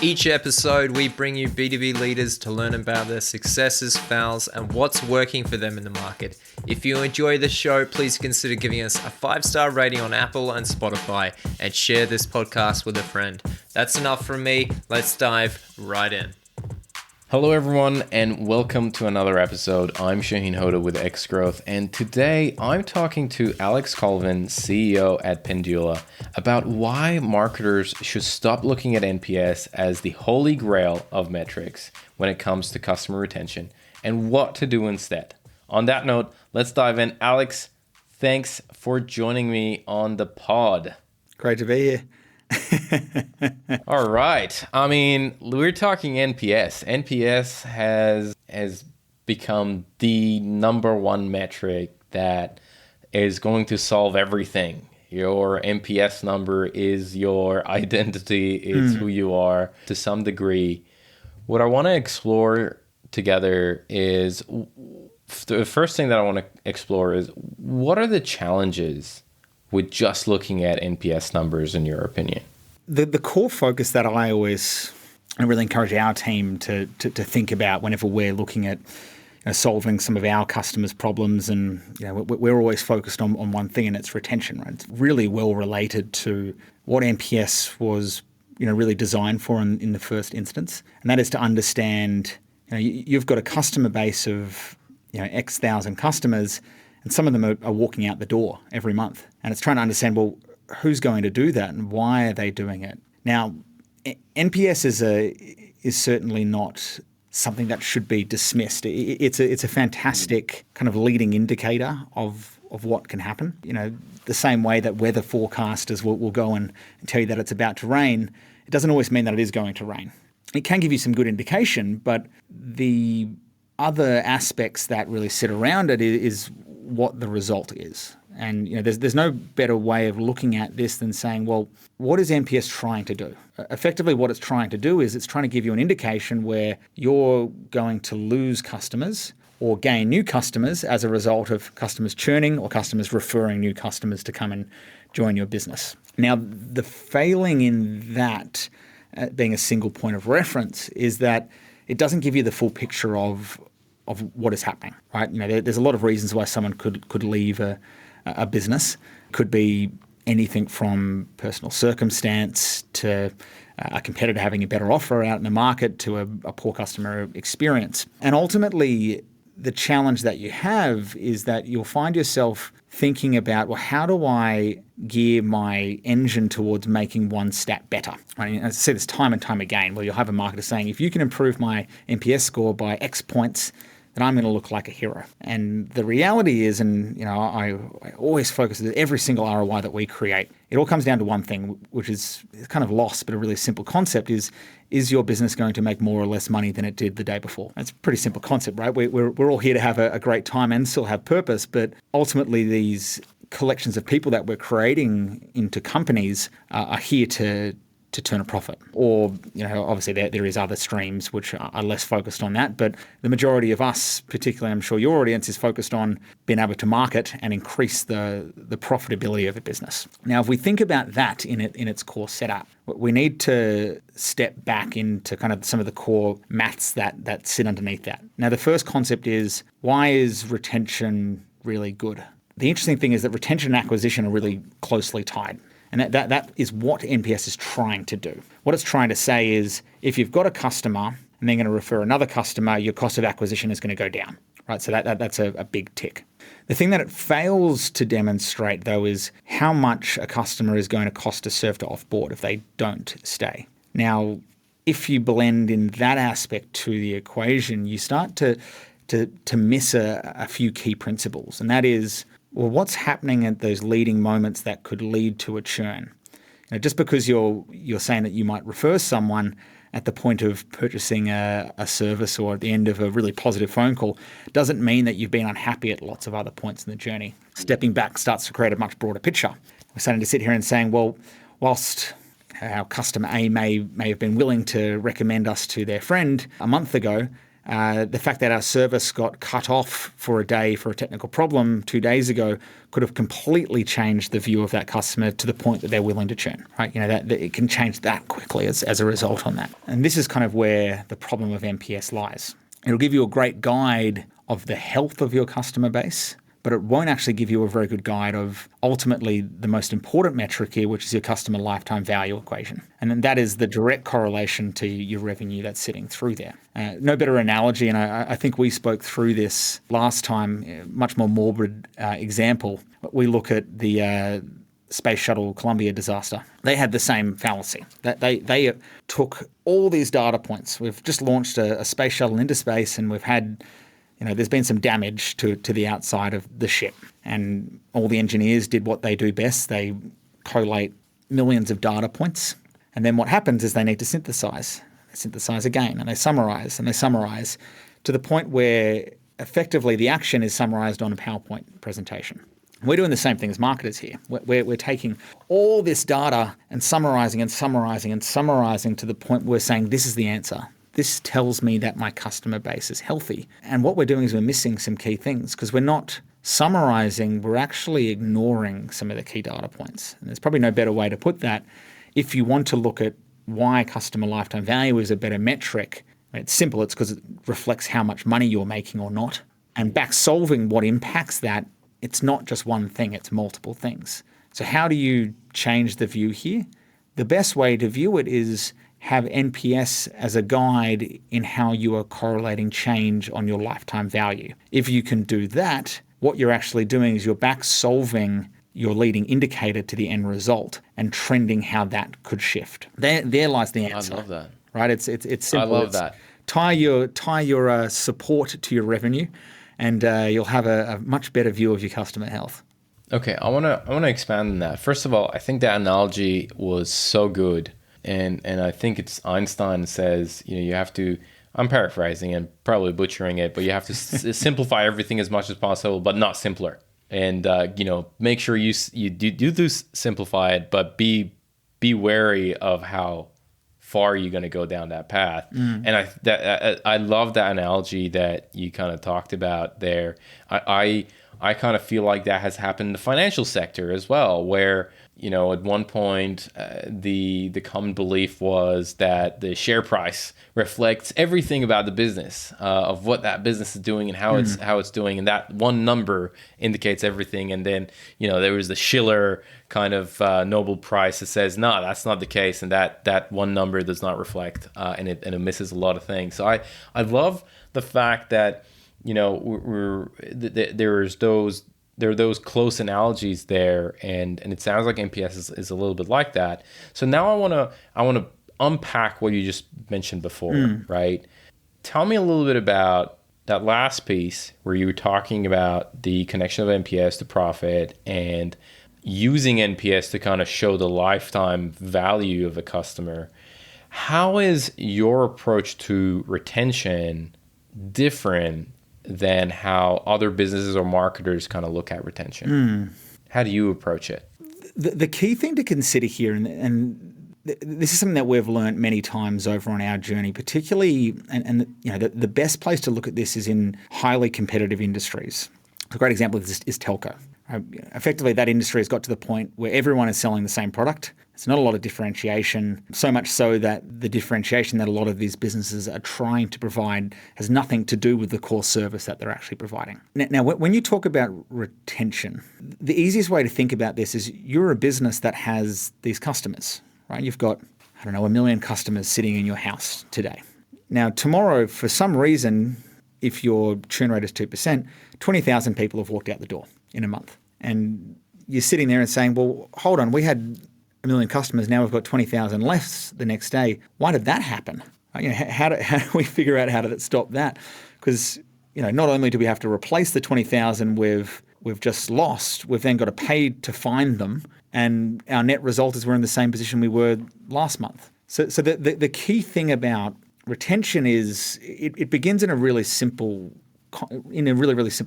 Each episode, we bring you B2B leaders to learn about their successes, fails, and what's working for them in the market. If you enjoy the show, please consider giving us a 5-star rating on Apple and Spotify and share this podcast with a friend. That's enough from me. Let's dive right in. Hello everyone and welcome to another episode. I'm Shahin Hoda with X Growth, and today I'm talking to Alex Colvin, CEO at Pendula, about why marketers should stop looking at NPS as the holy grail of metrics when it comes to customer retention and what to do instead. On that note, let's dive in. Alex, thanks for joining me on the pod. Great to be here. All right. I mean, we're talking NPS. NPS has become the number one metric that is going to solve everything. Your NPS number is your identity, it's who you are to some degree. What I want to explore together is, the first thing that I want to explore is, what are the challenges with just looking at NPS numbers, in your opinion? The core focus that I really encourage our team to think about whenever we're looking at solving some of our customers' problems, and we're always focused on one thing, and it's retention. Right? It's really well related to what NPS was really designed for in the first instance, and that is to understand you've got a customer base of X thousand customers, and some of them are walking out the door every month, and it's trying to understand, well, who's going to do that and why are they doing it? Now, NPS is certainly not something that should be dismissed. It's a fantastic kind of leading indicator of what can happen. The same way that weather forecasters will go and tell you that it's about to rain, it doesn't always mean that it is going to rain. It can give you some good indication, but the other aspects that really sit around it is what the result is. And there's no better way of looking at this than saying, well, what is NPS trying to do? Effectively, what it's trying to do is it's trying to give you an indication where you're going to lose customers or gain new customers as a result of customers churning or customers referring new customers to come and join your business. Now, the failing in that, being a single point of reference, is that it doesn't give you the full picture of what is happening, right? There's a lot of reasons why someone could leave a business. Could be anything from personal circumstance to a competitor having a better offer out in the market to a poor customer experience. And ultimately, the challenge that you have is that you'll find yourself thinking about, well, how do I gear my engine towards making one stat better? I see this time and time again, where you'll have a marketer saying, if you can improve my NPS score by X points, then I'm going to look like a hero. And the reality is, and I always focus on every single ROI that we create, it all comes down to one thing, which is kind of lost, but a really simple concept is your business going to make more or less money than it did the day before? That's a pretty simple concept, right? We're all here to have a great time and still have purpose, but ultimately these collections of people that we're creating into companies are here to turn a profit. Or, obviously there is other streams which are less focused on that, but the majority of us, particularly I'm sure your audience, is focused on being able to market and increase the profitability of a business. Now, if we think about that in its core setup, we need to step back into kind of some of the core maths that sit underneath that. Now, the first concept is, why is retention really good? The interesting thing is that retention and acquisition are really closely tied. And that is what NPS is trying to do. What it's trying to say is, if you've got a customer and they're going to refer another customer, your cost of acquisition is going to go down, right? So that's a big tick. The thing that it fails to demonstrate, though, is how much a customer is going to cost to serve to offboard if they don't stay. Now, if you blend in that aspect to the equation, you start to miss a few key principles, and that is, well, what's happening at those leading moments that could lead to a churn? Just because you're saying that you might refer someone at the point of purchasing a service or at the end of a really positive phone call doesn't mean that you've been unhappy at lots of other points in the journey. Stepping back starts to create a much broader picture. We're starting to sit here and saying, well, whilst our customer A may have been willing to recommend us to their friend a month ago, The fact that our service got cut off for a day for a technical problem 2 days ago could have completely changed the view of that customer to the point that they're willing to churn, right? That it can change that quickly as a result on that. And this is kind of where the problem of NPS lies. It'll give you a great guide of the health of your customer base, but it won't actually give you a very good guide of ultimately the most important metric here, which is your customer lifetime value equation. And then that is the direct correlation to your revenue that's sitting through there. No better analogy, and I think we spoke through this last time, much more morbid example. We look at the Space Shuttle Columbia disaster. They had the same fallacy. That they took all these data points. We've just launched a space shuttle into space, and we've had there's been some damage to the outside of the ship, and all the engineers did what they do best. They collate millions of data points, and then what happens is they need to synthesize. They synthesize again, and they summarize to the point where effectively the action is summarized on a PowerPoint presentation. We're doing the same thing as marketers here. We're taking all this data and summarizing to the point where we're saying this is the answer. This tells me that my customer base is healthy. And what we're doing is we're missing some key things because we're not summarizing, we're actually ignoring some of the key data points. And there's probably no better way to put that. If you want to look at why customer lifetime value is a better metric, it's simple. It's because it reflects how much money you're making or not. And back solving what impacts that, it's not just one thing, it's multiple things. So how do you change the view here? The best way to view it is have NPS as a guide in how you are correlating change on your lifetime value. If you can do that, what you're actually doing is you're back solving your leading indicator to the end result and trending how that could shift. There lies the answer. I love that. Right? It's simple. I love that. Tie your support to your revenue, and you'll have a much better view of your customer health. Okay, I wanna expand on that. First of all, I think that analogy was so good. And I think it's Einstein says, you have to, I'm paraphrasing and probably butchering it, but you have to simplify everything as much as possible, but not simpler. And, make sure you do simplify it, but be wary of how far you're going to go down that path. And I love that analogy that you kind of talked about there. I kind of feel like that has happened in the financial sector as well, where at one point, the common belief was that the share price reflects everything about the business, of what that business is doing and how it's doing, and that one number indicates everything. And then there was the Schiller kind of Nobel Prize that says no, that's not the case, and that one number does not reflect, and it misses a lot of things. So I love the fact that there are those close analogies there, and it sounds like NPS is a little bit like that. So now I want to unpack what you just mentioned before, right? Tell me a little bit about that last piece where you were talking about the connection of NPS to profit and using NPS to kind of show the lifetime value of a customer. How is your approach to retention different than how other businesses or marketers kind of look at retention? How do you approach it? The key thing to consider here, and this is something that we've learned many times over on our journey, particularly, the best place to look at this is in highly competitive industries. A great example of this is telco. Effectively, that industry has got to the point where everyone is selling the same product. There's not a lot of differentiation, so much so that the differentiation that a lot of these businesses are trying to provide has nothing to do with the core service that they're actually providing. Now, when you talk about retention, the easiest way to think about this is you're a business that has these customers, right? You've got, 1 million customers sitting in your house today. Now, tomorrow, for some reason, if your churn rate is 2%, 20,000 people have walked out the door in a month. And you're sitting there and saying, well, hold on, we had 1 million customers, now we've got 20,000 less the next day. Why did that happen? How do we figure out how to stop that? Because not only do we have to replace the 20,000 we've just lost, we've then got to pay to find them, and our net result is we're in the same position we were last month. So the key thing about retention is it begins in a really simple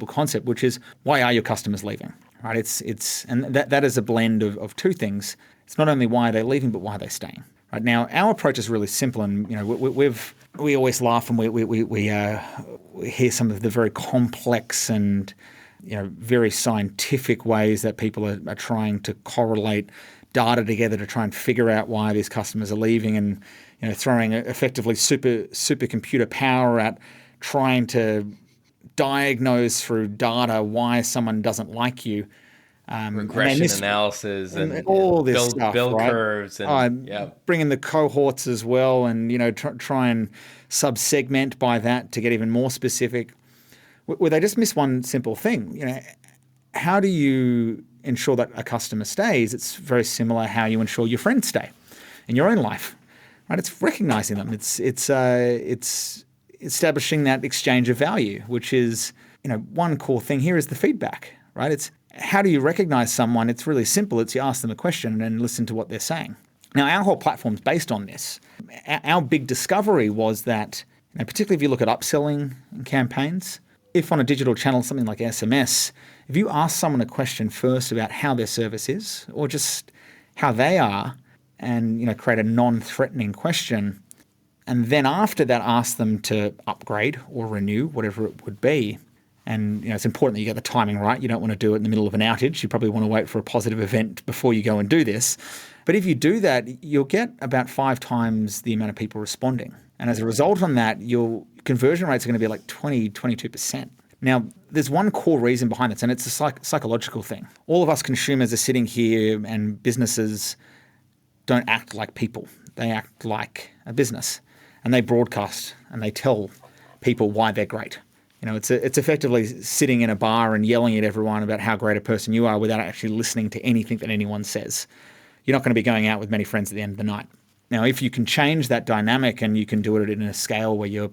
concept, which is, why are your customers leaving? Right? And that is a blend of two things. It's not only why they're leaving, but why they're staying. Right now, our approach is really simple, and we always laugh when we hear some of the very complex and very scientific ways that people are trying to correlate data together to try and figure out why these customers are leaving, and throwing effectively supercomputer power at trying to diagnose through data why someone doesn't like you. Regression analysis and all this stuff, build right? curves, and Bring in the cohorts as well, and try and sub-segment by that to get even more specific. Where they just miss one simple thing. How do you ensure that a customer stays? It's very similar how you ensure your friends stay in your own life, right? It's recognizing them. It's establishing that exchange of value, which is one core thing here is the feedback, right? It's how do you recognize someone? It's really simple. It's you ask them a question and listen to what they're saying. Now, our whole platform's based on this. Our big discovery was that, particularly if you look at upselling campaigns, if on a digital channel, something like SMS, if you ask someone a question first about how their service is or just how they are, and create a non-threatening question, and then after that ask them to upgrade or renew, whatever it would be. And it's important that you get the timing right. You don't want to do it in the middle of an outage. You probably want to wait for a positive event before you go and do this. But if you do that, you'll get about 5 times the amount of people responding. And as a result on that, your conversion rates are going to be like 20, 22%. Now, there's one core reason behind this, and it's a psychological thing. All of us consumers are sitting here, and businesses don't act like people. They act like a business. And they broadcast and they tell people why they're great. It's effectively sitting in a bar and yelling at everyone about how great a person you are without actually listening to anything that anyone says. You're not going to be going out with many friends at the end of the night. Now, if you can change that dynamic and you can do it in a scale where your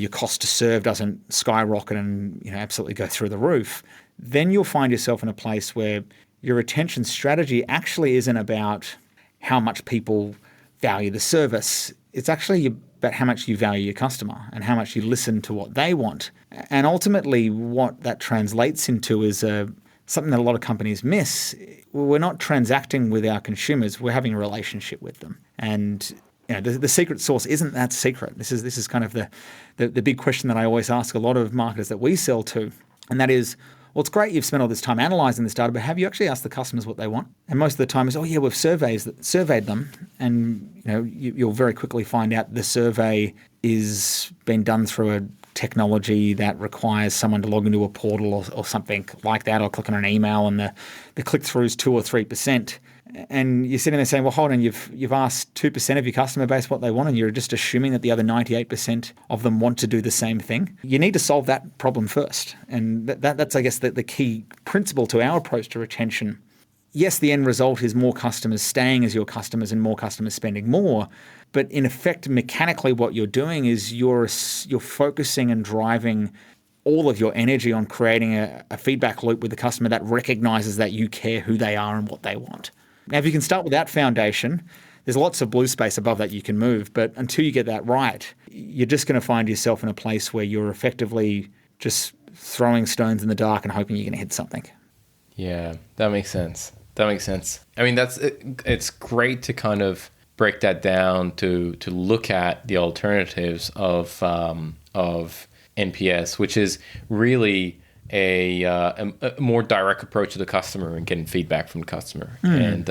cost to serve doesn't skyrocket and absolutely go through the roof, then you'll find yourself in a place where your retention strategy actually isn't about how much people value the service. It's actually about how much you value your customer and how much you listen to what they want. And ultimately, what that translates into is something that a lot of companies miss. We're not transacting with our consumers; we're having a relationship with them. And the secret sauce isn't that secret. This is kind of the big question that I always ask a lot of marketers that we sell to, and that is, well, it's great you've spent all this time analysing this data, but have you actually asked the customers what they want? And most of the time is, oh yeah, we've surveyed them, and you'll very quickly find out the survey is being done through a technology that requires someone to log into a portal or something like that, or click on an email, and the click-through is 2 or 3%. And you're sitting there saying, well, hold on, you've asked 2% of your customer base what they want, and you're just assuming that the other 98% of them want to do the same thing. You need to solve that problem first. And that's I guess, the key principle to our approach to retention. Yes, the end result is more customers staying as your customers and more customers spending more. But in effect, mechanically, what you're doing is you're focusing and driving all of your energy on creating a feedback loop with the customer that recognizes that you care who they are and what they want. Now, if you can start with that foundation, there's lots of blue space above that you can move. But until you get that right, you're just going to find yourself in a place where you're effectively just throwing stones in the dark and hoping you're going to hit something. Yeah, that makes sense. I mean, it's great to kind of break that down to look at the alternatives of NPS, which is really a more direct approach to the customer and getting feedback from the customer. And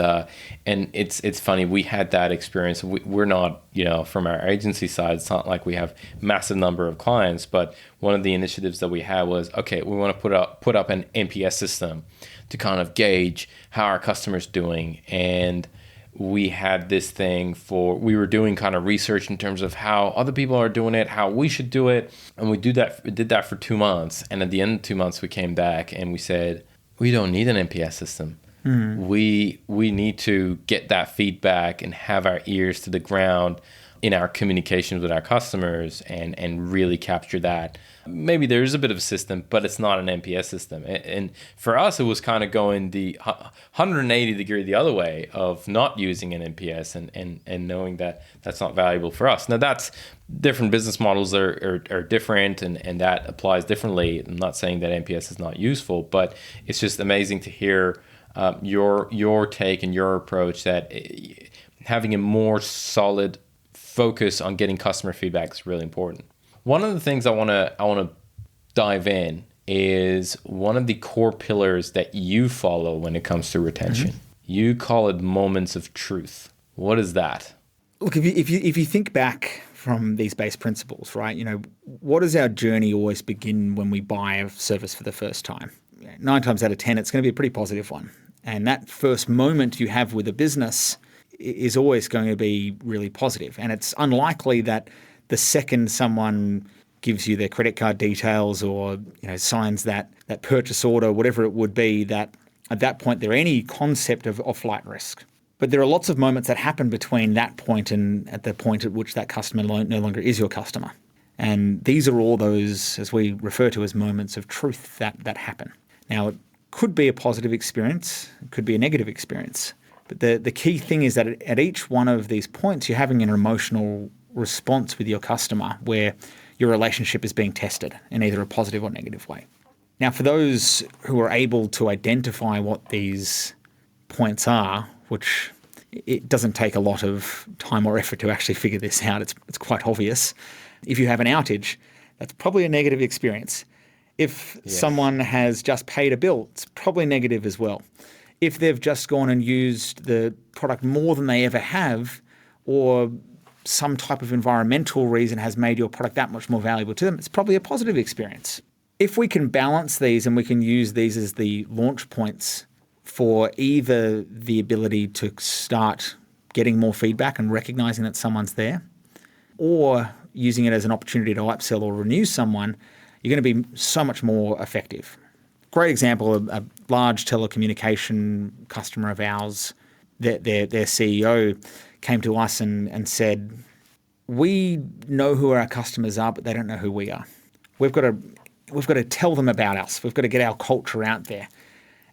it's funny, we had that experience. We're not, from our agency side, it's not like we have massive number of clients, but one of the initiatives that we had was, okay, we want to put up an NPS system to kind of gauge how our customers doing. And we had this thing we were doing kind of research in terms of how other people are doing it, how we should do it. And we did that for 2 months. And at the end of 2 months, we came back and we said, we don't need an NPS system. We need to get that feedback and have our ears to the ground in our communications with our customers and really capture that. Maybe there is a bit of a system, but it's not an NPS system. And for us, it was kind of going the 180 degree the other way of not using an NPS and knowing that that's not valuable for us. Now, that's different business models are different, and that applies differently. I'm not saying that NPS is not useful, but it's just amazing to hear your take and your approach that having a more solid focus on getting customer feedback is really important. One of the things I want to dive in is one of the core pillars that you follow when it comes to retention. Mm-hmm. You call it moments of truth. What is that? Look, if you think back from these base principles, right? What does our journey always begin when we buy a service for the first time? 9 times out of 10, it's going to be a pretty positive one. And that first moment you have with a business is always going to be really positive. And it's unlikely that the second someone gives you their credit card details or signs that purchase order, whatever it would be, that at that point there any concept of flight risk. But there are lots of moments that happen between that point and at the point at which that customer no longer is your customer. And these are all those, as we refer to as moments of truth that happen. Now, it could be a positive experience, it could be a negative experience. But the key thing is that at each one of these points, you're having an emotional response with your customer where your relationship is being tested in either a positive or negative way. Now, for those who are able to identify what these points are, which it doesn't take a lot of time or effort to actually figure this out, it's quite obvious. If you have an outage, that's probably a negative experience. If someone has just paid a bill, it's probably negative as well. If they've just gone and used the product more than they ever have, or some type of environmental reason has made your product that much more valuable to them, it's probably a positive experience. If we can balance these and we can use these as the launch points for either the ability to start getting more feedback and recognizing that someone's there, or using it as an opportunity to upsell or renew someone, you're going to be so much more effective. Great example, a large telecommunication customer of ours, their CEO came to us and said, we know who our customers are, but they don't know who we are. We've got to tell them about us. We've got to get our culture out there.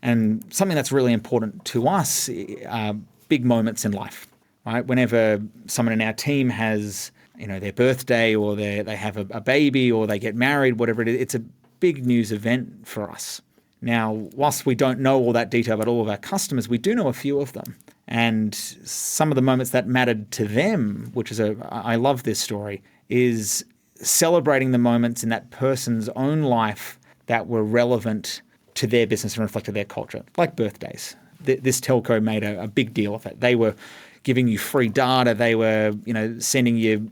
And something that's really important to us are big moments in life, right? Whenever someone in our team has their birthday, or they have a baby, or they get married, whatever it is, it's a big news event for us. Now, whilst we don't know all that detail about all of our customers, we do know a few of them. And some of the moments that mattered to them, which is I love this story, is celebrating the moments in that person's own life that were relevant to their business and reflected their culture, like birthdays. This telco made a big deal of it. They were giving you free data. They were, sending you,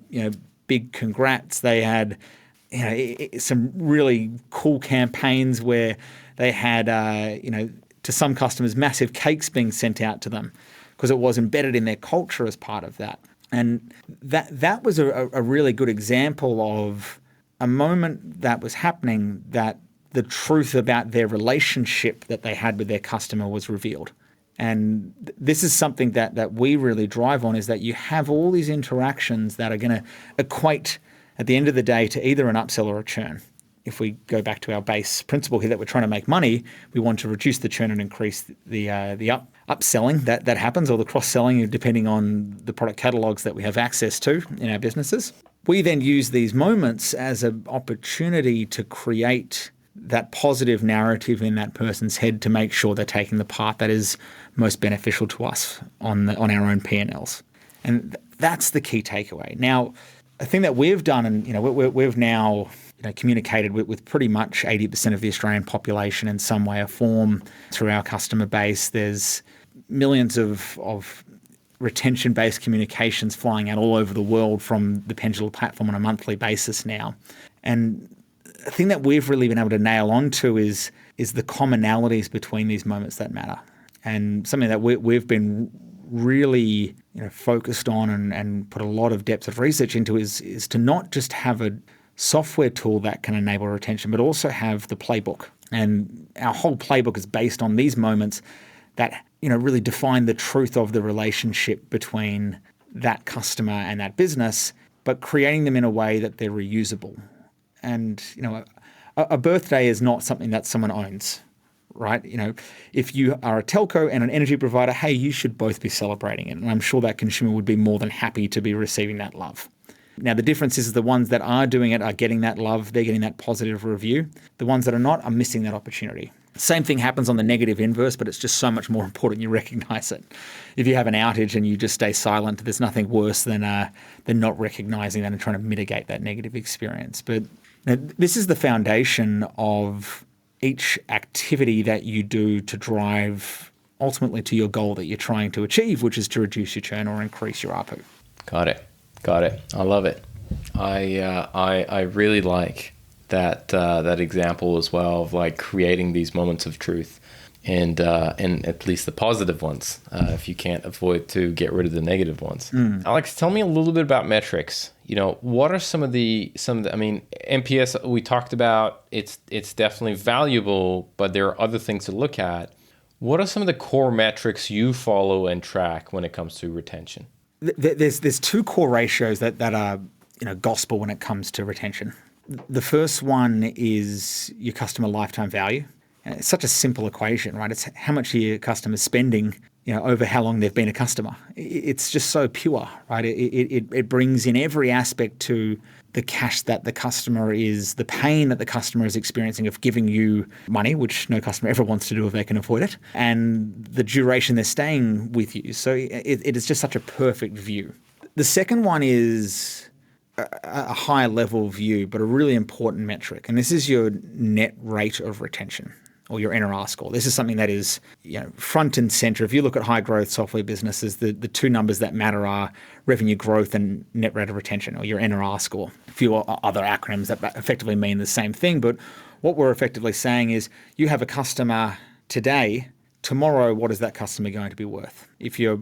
big congrats. They had, some really cool campaigns where they had, to some customers, massive cakes being sent out to them because it was embedded in their culture as part of that. And that was a really good example of a moment that was happening that the truth about their relationship that they had with their customer was revealed. And this is something that we really drive on, is that you have all these interactions that are going to equate at the end of the day to either an upsell or a churn. If we go back to our base principle here that we're trying to make money, we want to reduce the churn and increase the upselling that happens, or the cross-selling, depending on the product catalogs that we have access to in our businesses. We then use these moments as an opportunity to create that positive narrative in that person's head to make sure they're taking the path that is most beneficial to us on our own P&Ls. And that's the key takeaway. Now, a thing that we've done, and we've now communicated with pretty much 80% of the Australian population in some way or form through our customer base. There's millions of retention-based communications flying out all over the world from the Pendula platform on a monthly basis now. And the thing that we've really been able to nail onto is the commonalities between these moments that matter. And something that we've been really focused on and put a lot of depth of research into is to not just have a software tool that can enable retention, but also have the playbook. And our whole playbook is based on these moments that really define the truth of the relationship between that customer and that business, but creating them in a way that they're reusable. And a birthday is not something that someone owns, right? If you are a telco and an energy provider, hey, you should both be celebrating it. And I'm sure that consumer would be more than happy to be receiving that love. Now, the difference is the ones that are doing it are getting that love, they're getting that positive review. The ones that are not are missing that opportunity. Same thing happens on the negative inverse, but it's just so much more important you recognize it. If you have an outage and you just stay silent, there's nothing worse than not recognizing that and trying to mitigate that negative experience. But this is the foundation of each activity that you do to drive ultimately to your goal that you're trying to achieve, which is to reduce your churn or increase your ARPU. Got it. I love it. I really like that example as well of like creating these moments of truth, and at least the positive ones, if you can't avoid to get rid of the negative ones. Alex, tell me a little bit about metrics. What are some of the I mean, NPS we talked about, it's definitely valuable, but there are other things to look at. What are some of the core metrics you follow and track when it comes to retention? There's two core ratios that are gospel when it comes to retention. The first one is your customer lifetime value. It's such a simple equation, right? It's how much your customers spending, over how long they've been a customer. It's just so pure, right? It brings in every aspect to the cash that the customer is, the pain that the customer is experiencing of giving you money, which no customer ever wants to do if they can avoid it, and the duration they're staying with you. So it is just such a perfect view. The second one is a higher level view, but a really important metric. And this is your net rate of retention, or your NRR score. This is something that is front and center. If you look at high growth software businesses, the two numbers that matter are revenue growth and net rate of retention, or your NRR score. A few other acronyms that effectively mean the same thing. But what we're effectively saying is you have a customer today, tomorrow, what is that customer going to be worth? If your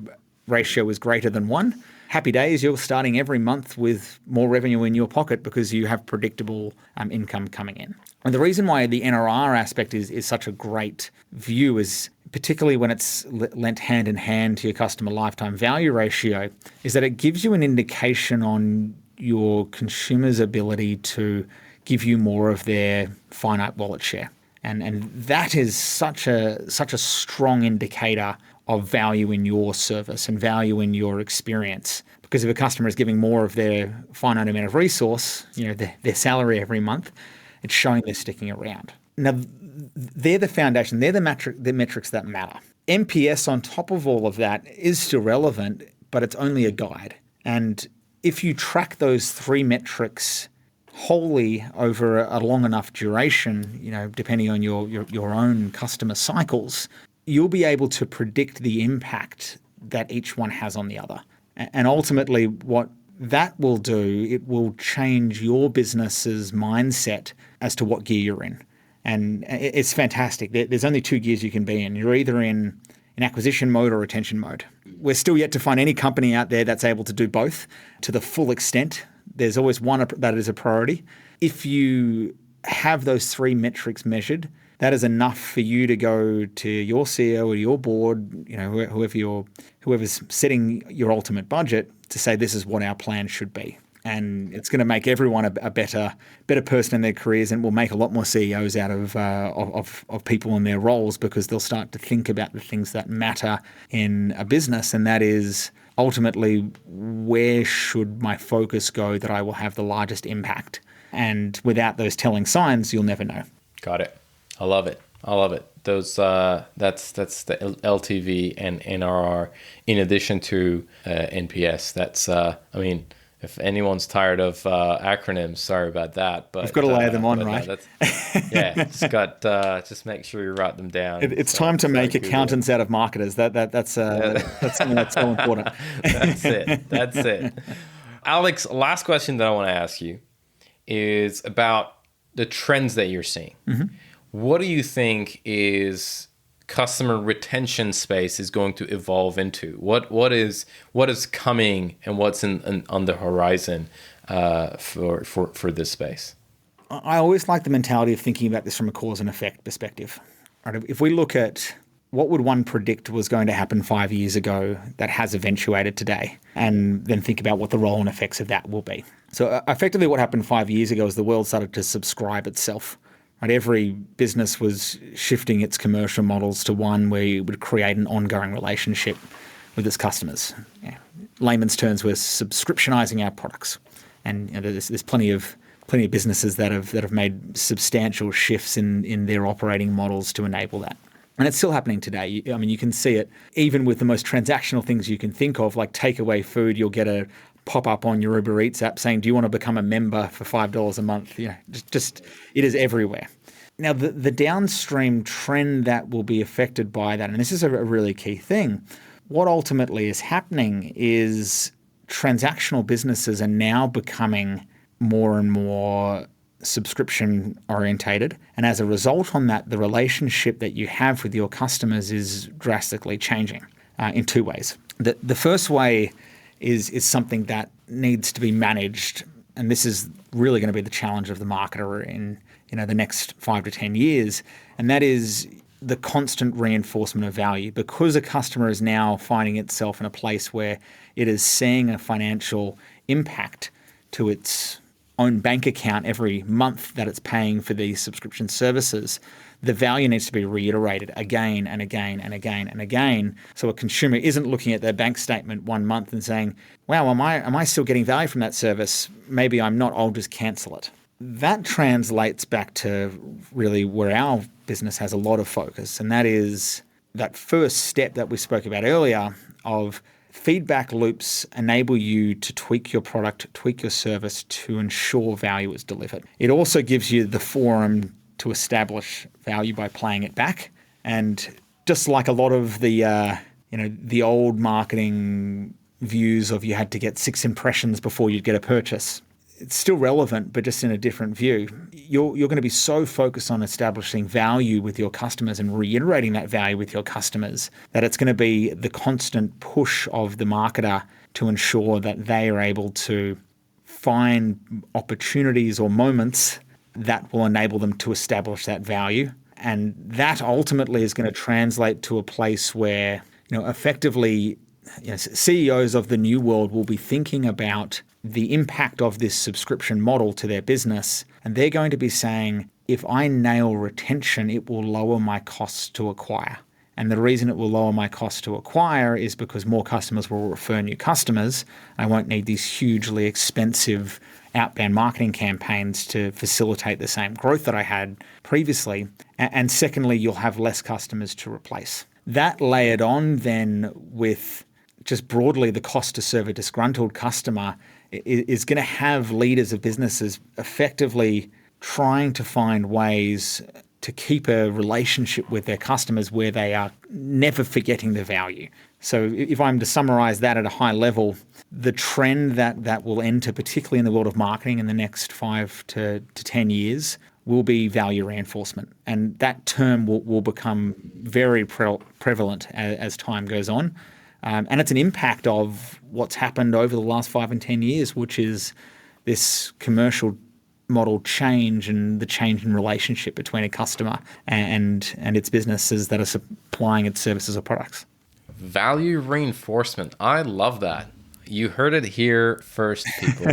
ratio is greater than 1, happy days, you're starting every month with more revenue in your pocket because you have predictable income coming in. And the reason why the NRR aspect is such a great view is, particularly when it's lent hand in hand to your customer lifetime value ratio, is that it gives you an indication on your consumer's ability to give you more of their finite wallet share. And that is such a strong indicator of value in your service and value in your experience. Because if a customer is giving more of their finite amount of resource, their salary every month, it's showing they're sticking around. Now, they're the foundation. They're the metrics that matter. NPS on top of all of that is still relevant, but it's only a guide. And if you track those three metrics wholly over a long enough duration, depending on your own customer cycles, you'll be able to predict the impact that each one has on the other. And ultimately, what that will do, it will change your business's mindset as to what gear you're in. And it's fantastic. There's only 2 gears you can be in. You're either in acquisition mode or retention mode. We're still yet to find any company out there that's able to do both to the full extent. There's always one that is a priority. If you have those 3 metrics measured, that is enough for you to go to your CEO or your board, whoever's setting your ultimate budget, to say this is what our plan should be. And it's going to make everyone a better person in their careers, and will make a lot more CEOs out of people in their roles, because they'll start to think about the things that matter in a business, and that is ultimately, where should my focus go that I will have the largest impact? And without those telling signs, you'll never know. Got it. I love it. Those that's the LTV and NRR in addition to NPS. That's if anyone's tired of acronyms, sorry about that. But you've got to lay them on, right? Just make sure you write them down. It's time to make accountants out of marketers. That's so important. That's it. Alex, last question that I want to ask you is about the trends that you're seeing. Mm-hmm. What do you think is customer retention space is going to evolve into? What is coming, and what's on the horizon for this space? I always like the mentality of thinking about this from a cause and effect perspective. Right? If we look at what would one predict was going to happen 5 years ago that has eventuated today, and then think about what the role and effects of that will be. So effectively what happened 5 years ago is the world started to subscribe itself. Right? Every business was shifting its commercial models to one where you would create an ongoing relationship with its customers. Layman's terms, we're subscriptionizing our products. And there's plenty of plenty of businesses that have made substantial shifts in their operating models to enable that. And it's still happening today. I mean, you can see it even with the most transactional things you can think of, like takeaway food. You'll get a pop-up on your Uber Eats app saying, do you want to become a member for $5 a month? Just it is everywhere. Now, the downstream trend that will be affected by that, and this is a really key thing, what ultimately is happening is transactional businesses are now becoming more and more subscription orientated. And as a result on that, the relationship that you have with your customers is drastically changing in two ways. The first way is something that needs to be managed, and this is really going to be the challenge of the marketer in the next 5 to 10 years, and that is the constant reinforcement of value. Because a customer is now finding itself in a place where it is seeing a financial impact to its own bank account every month that it's paying for these subscription services, the value needs to be reiterated again and again and again and again. So a consumer isn't looking at their bank statement one month and saying, wow, am I still getting value from that service? Maybe I'm not, I'll just cancel it. That translates back to really where our business has a lot of focus, and that is that first step that we spoke about earlier of feedback loops enable you to tweak your product, tweak your service to ensure value is delivered. It also gives you the forum to establish value by playing it back. And just like a lot of the old marketing views of you had to get 6 impressions before you'd get a purchase, it's still relevant, but just in a different view. You're going to be so focused on establishing value with your customers and reiterating that value with your customers that it's going to be the constant push of the marketer to ensure that they are able to find opportunities or moments that will enable them to establish that value. And that ultimately is going to translate to a place where, effectively, CEOs of the new world will be thinking about the impact of this subscription model to their business. And they're going to be saying, if I nail retention, it will lower my costs to acquire. And the reason it will lower my cost to acquire is because more customers will refer new customers. I won't need these hugely expensive outbound marketing campaigns to facilitate the same growth that I had previously. And secondly, you'll have less customers to replace. That layered on then with just broadly the cost to serve a disgruntled customer is going to have leaders of businesses effectively trying to find ways to keep a relationship with their customers where they are never forgetting the value. So if I'm to summarize that at a high level, the trend that will enter, particularly in the world of marketing in the next 5 to 10 years, will be value reinforcement. And that term will become very prevalent as time goes on. And it's an impact of what's happened over the last 5 and 10 years, which is this commercial model change and the change in relationship between a customer and its businesses that are supplying its services or products. Value reinforcement. I love that. You heard it here first, people.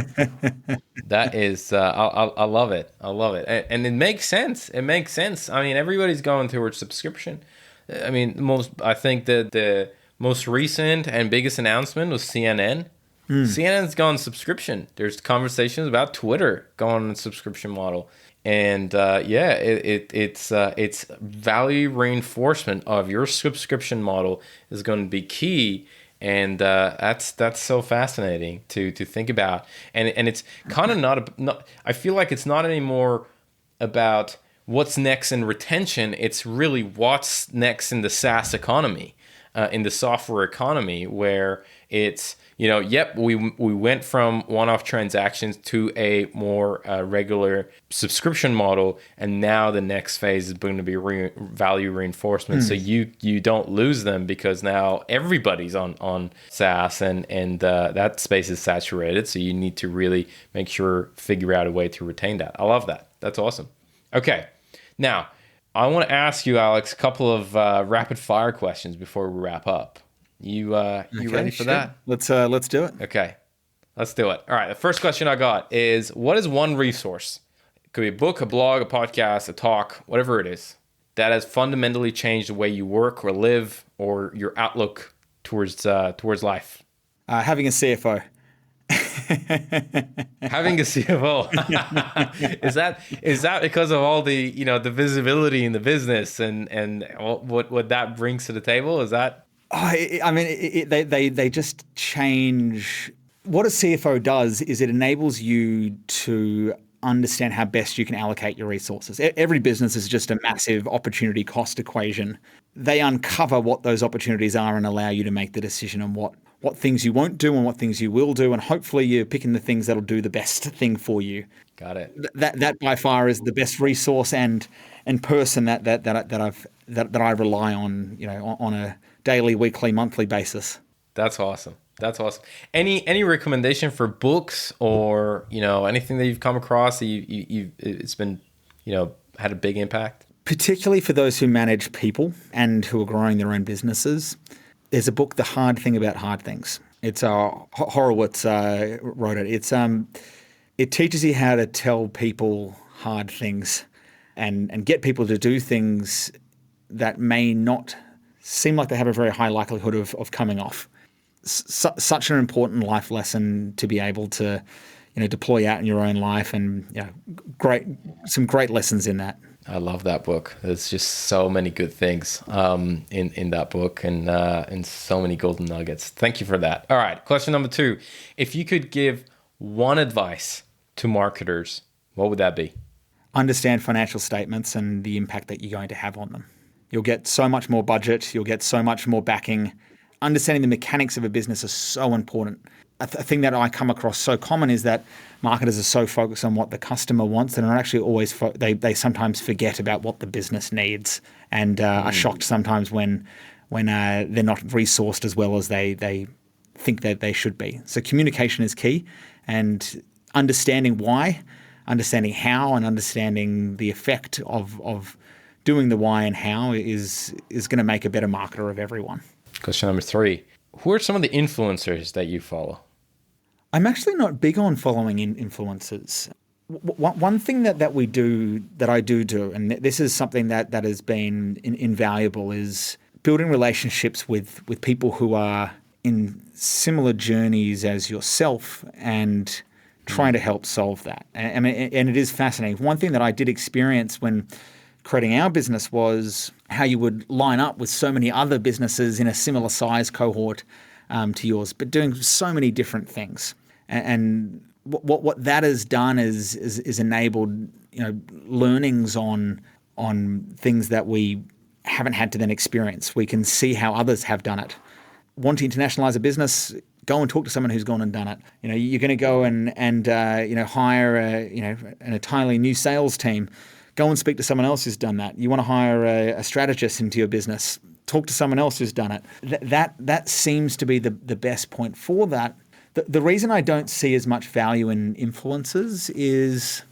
That is, I love it. I love it. And it makes sense. It makes sense. I mean, everybody's going towards subscription. I mean, I think that the most recent and biggest announcement was CNN. CNN's gone subscription. There's conversations about Twitter going on a subscription model. And it's value reinforcement of your subscription model is going to be key. And that's so fascinating to think about. And it's kind of not, I feel like it's not anymore about what's next in retention. It's really what's next in the SaaS economy, in the software economy, where it's, we went from one-off transactions to a more regular subscription model, and now the next phase is going to be value reinforcement. So you don't lose them because now everybody's on SaaS, and that space is saturated. So you need to really figure out a way to retain that. I love that. That's awesome. Okay, now I want to ask you, Alex, a couple of rapid fire questions before we wrap up. You ready for that? Let's do it. Okay, let's do it. All right, the first question I got is, what is one resource? It could be a book, a blog, a podcast, a talk, whatever it is, that has fundamentally changed the way you work or live or your outlook towards life. Having a CFO. Having a CFO, is that because of all the the visibility in the business and what that brings to the table? Is that I mean, they just change. What a CFO does is it enables you to understand how best you can allocate your resources. Every business is just a massive opportunity cost equation. They uncover what those opportunities are and allow you to make the decision on what things you won't do and what things you will do, and hopefully you're picking the things that'll do the best thing for you. got it? That by far is the best resource and person that I rely on, on a daily, weekly, monthly basis. That's awesome. That's awesome. Any recommendation for books or anything that you've come across that it's been had a big impact? Particularly for those who manage people and who are growing their own businesses, there's a book, The Hard Thing About Hard Things. It's Horowitz wrote it. It teaches you how to tell people hard things and get people to do things that may not seem like they have a very high likelihood of coming off. Such an important life lesson to be able to, deploy out in your own life, and some great lessons in that. I love that book. There's just so many good things in that book and so many golden nuggets. Thank you for that. All right, question number 2. If you could give one advice to marketers, what would that be? Understand financial statements and the impact that you're going to have on them. You'll get so much more budget. You'll get so much more backing. Understanding the mechanics of a business is so important. A thing that I come across so common is that marketers are so focused on what the customer wants and are actually always they sometimes forget about what the business needs, and are shocked sometimes when they're not resourced as well as they think that they should be. So communication is key, and understanding why, understanding how, and understanding the effect of doing the why and how is going to make a better marketer of everyone. Question number 3. Who are some of the influencers that you follow? I'm actually not big on following influencers. One thing that I do, and this is something that has been invaluable, is building relationships with people who are in similar journeys as yourself and trying to help solve that. And it is fascinating. One thing that I did experience when creating our business was how you would line up with so many other businesses in a similar size cohort to yours, but doing so many different things. And what that has done is enabled learnings on things that we haven't had to then experience. We can see how others have done it. Want to internationalize a business? Go and talk to someone who's gone and done it. You're going to go and hire an entirely new sales team. Go and speak to someone else who's done that. You want to hire a strategist into your business. Talk to someone else who's done it. That seems to be the best point for that. The reason I don't see as much value in influencers is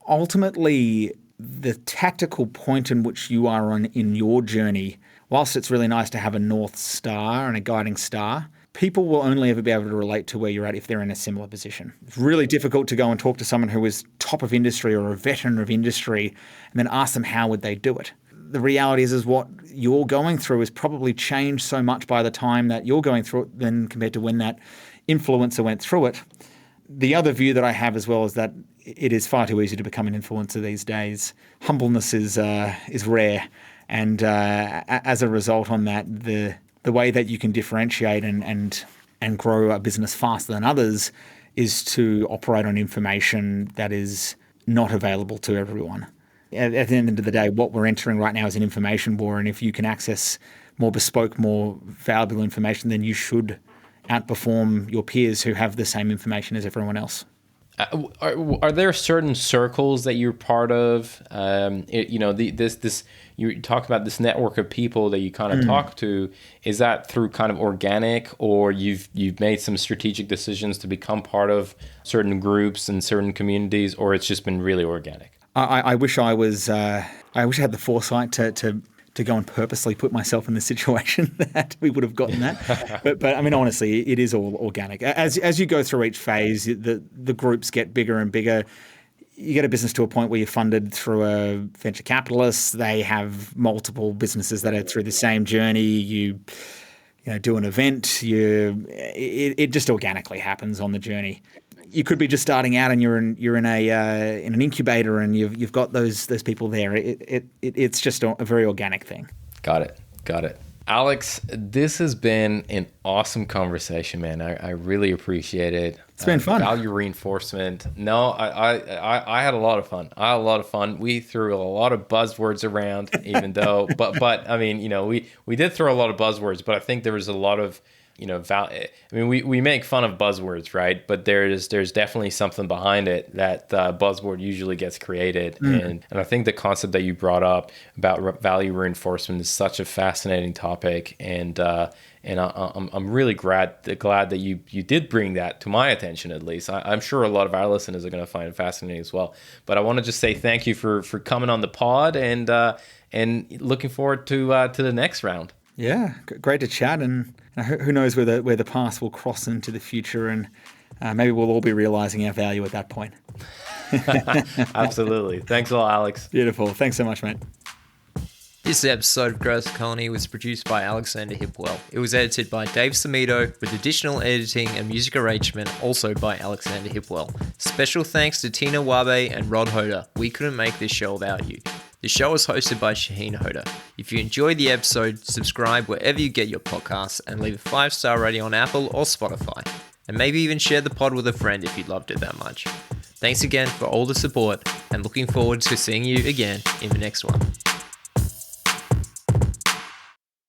ultimately the tactical point in which you are on in your journey. Whilst it's really nice to have a North Star and a guiding star, people will only ever be able to relate to where you're at if they're in a similar position. It's really difficult to go and talk to someone who is top of industry or a veteran of industry and then ask them how would they do it. The reality is what you're going through has probably changed so much by the time that you're going through it than compared to when that influencer went through it. The other view that I have as well is that it is far too easy to become an influencer these days. Humbleness is rare, and as a result on that, the way that you can differentiate and grow a business faster than others is to operate on information that is not available to everyone. At the end of the day, what we're entering right now is an information war, and if you can access more bespoke, more valuable information, then you should outperform your peers who have the same information as everyone else. Are there certain circles that you're part of? You talk about this network of people that you kind of talk to. Is that through kind of organic, or you've made some strategic decisions to become part of certain groups and certain communities, or it's just been really organic? I wish I was. I wish I had the foresight to go and purposely put myself in the situation that we would have gotten that. But I mean, honestly, it is all organic. As you go through each phase, the groups get bigger and bigger. You get a business to a point where you're funded through a venture capitalist. They have multiple businesses that are through the same journey. You do an event. It just organically happens on the journey. You could be just starting out and you're in an incubator and you've got those people there. It's just a very organic thing. Got it. Alex, this has been an awesome conversation, man. I really appreciate it. It's been fun. Value reinforcement. No, I had a lot of fun. We threw a lot of buzzwords around, even though, but I mean, we did throw a lot of buzzwords, but I think there was a lot of, we make fun of buzzwords, right? But there's definitely something behind it that buzzword usually gets created. And I think the concept that you brought up about value reinforcement is such a fascinating topic. And I'm really glad that you did bring that to my attention, at least. I'm sure a lot of our listeners are going to find it fascinating as well. But I want to just say thank you for coming on the pod and looking forward to the next round. Yeah, great to chat, and who knows where the paths will cross into the future, and maybe we'll all be realizing our value at that point. Absolutely. Thanks a lot, Alex. Beautiful. Thanks so much, mate. This episode of Growth Colony was produced by Alexander Hipwell. It was edited by Dave Samito, with additional editing and music arrangement also by Alexander Hipwell. Special thanks to Tina Wabe and Rod Hoda. We couldn't make this show without you. The show is hosted by Shahin Hoda. If you enjoyed the episode, subscribe wherever you get your podcasts and leave a 5-star rating on Apple or Spotify. And maybe even share the pod with a friend if you loved it that much. Thanks again for all the support and looking forward to seeing you again in the next one.